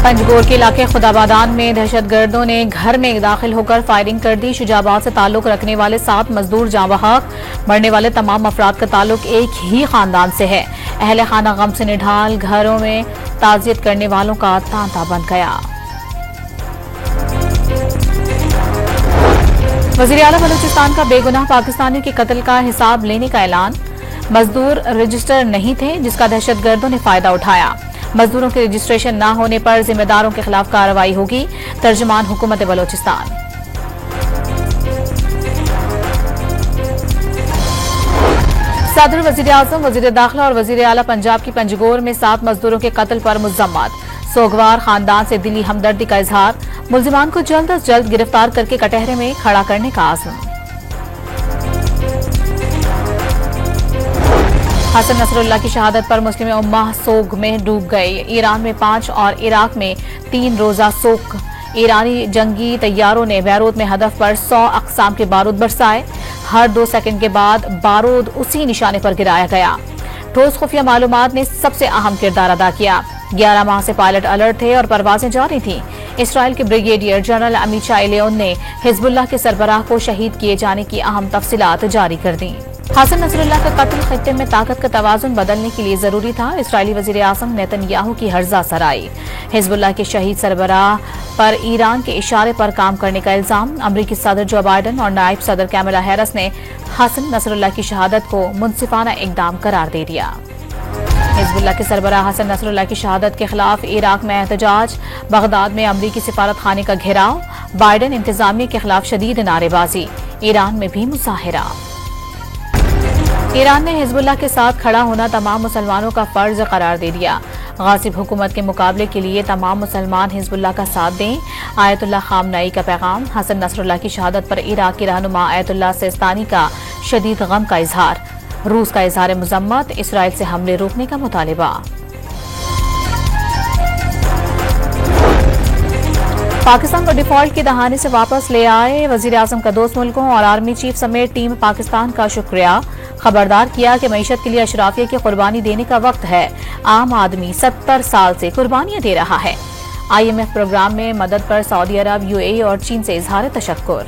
पंजगोर के इलाके खुदाबादान में दहशतगर्दों ने घर में दाखिल होकर फायरिंग कर दी। शुजाबाद से ताल्लुक रखने वाले 7 मजदूर जाँ बहक। मरने वाले तमाम अफराद का ताल्लुक एक ही खानदान से है। अहले खाना गम से निढाल, घरों में ताजियत करने वालों का तांता बन गया। वज़ीर आला बलूचिस्तान का बेगुनाह पाकिस्तानियों के कत्ल का हिसाब लेने का ऐलान। मजदूर रजिस्टर नहीं थे जिसका दहशतगर्दों ने फायदा उठाया। मजदूरों के रजिस्ट्रेशन न होने पर जिम्मेदारों के खिलाफ कार्रवाई होगी। तर्जुमान हुकूमत बलोचिस्तान। सदर, वजीर आजम, वजीर दाखिला और वजीर आला पंजाब की पंजगोर में 7 मजदूरों के कत्ल पर मुज़म्मत। सोगवार खानदान से दिली हमदर्दी का इजहार। मुलजिमान को जल्द अज जल्द गिरफ्तार करके कटहरे में खड़ा करने का आज़म। हसन नसरुल्लाह की शहादत पर मुस्लिम उम्मा सोग में डूब गई। ईरान में 5 और इराक में 3 रोजा सोग। ईरानी जंगी तैयारों ने बैरूत में हदफ पर 100 अक़साम के बारूद बरसाए। हर 2 सेकंड के बाद बारूद उसी निशाने पर गिराया गया। ठोस खुफिया मालूमात ने सबसे अहम किरदार अदा किया। 11 माह से पायलट अलर्ट थे और परवाजें जारी थीं। इसराइल के ब्रिगेडियर जनरल अमीशाई लेओन ने हिजबुल्लाह के सरबराह को शहीद किए जाने की अहम तफसीलात जारी कर दी। हसन नसरुल्लाह का कत्ल खित्ते में ताकत का तवाजुन बदलने के लिए जरूरी था। इसराइली वजीर आज़म नेतन्याहू की हर्जा सराई। हिजबुल्लाह के शहीद सरबराह पर ईरान के इशारे पर काम करने का इल्जाम। अमरीकी सदर जो बाइडन और नायब सदर कैमला हैरिस ने हसन नसरुल्लाह की शहादत को मुनसिफाना इकदाम करार दे दिया। हिजबुल्लाह के सरबराह हसन नसरुल्लाह की शहादत के खिलाफ इराक में एहतजाज। बगदाद में अमरीकी सिफारत खाने का घेराव। बाइडन इंतजामिया के खिलाफ शदीद नारेबाजी। ईरान में भी मुजाहिरा। ईरान ने हिजबुल्लाह के साथ खड़ा होना तमाम मुसलमानों का फर्ज करार दे दिया। गासिब हुकूमत के मुकाबले के लिए तमाम मुसलमान हिजबुल्लाह का साथ दें। आयतुल्लाह खामनई का पैगाम। हसन नसरुल्लाह की शहादत पर इराक के रहनुमा आयतुल्लाह सिस्तानी का शदीद गम का इजहार। रूस का इजहार मुजम्मत। इसराइल से हमले रोकने का मुतालिबा। पाकिस्तान को डिफॉल्ट की दहाने से वापस ले आए। वजीर आजम का दोस्त मुल्कों और आर्मी चीफ समेत टीम पाकिस्तान का शुक्रिया। खबरदार किया कि मईशत के लिए अशराफिया की कुर्बानी देने का वक्त है। आम आदमी 70 साल से कुर्बानियां दे रहा है। IMF प्रोग्राम में मदद पर सऊदी अरब, UAE और चीन से इजहार तशक्कुर।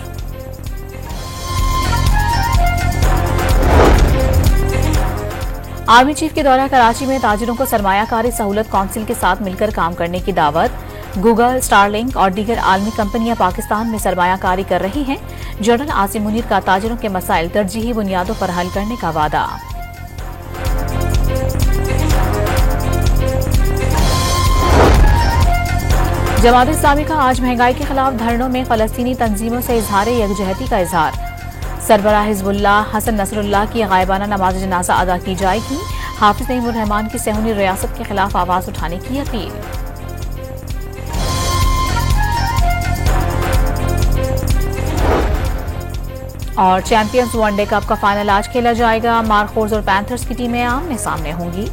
आर्मी चीफ के दौरा कराची में ताजिरों को सरमायाकारी सहूलत काउंसिल के साथ मिलकर काम करने की दावत। गूगल, स्टारलिंक और दीगर आलमी कंपनियां पाकिस्तान में सरमायाकारी कर रही हैं। जनरल आसिम मुनीर का ताजिरों के मसाइल तरजीही बुनियादों पर हल करने का वादा। जमात इस्लामी का आज महंगाई के खिलाफ धरनों में फलस्तीनी तंजीमों से इजहार यकजहती का इजहार। सरबराह हिजबुल्लाह हसन नसरुल्लाह की गायबाना नमाज जनाजा अदा की जाएगी। हाफिज नईमुर रहमान की सेहूनी रियासत के खिलाफ आवाज उठाने की अपील। और चैंपियंस वनडे कप का फाइनल आज खेला जाएगा। मार्कोर्स और पैंथर्स की टीमें आमने सामने होंगी।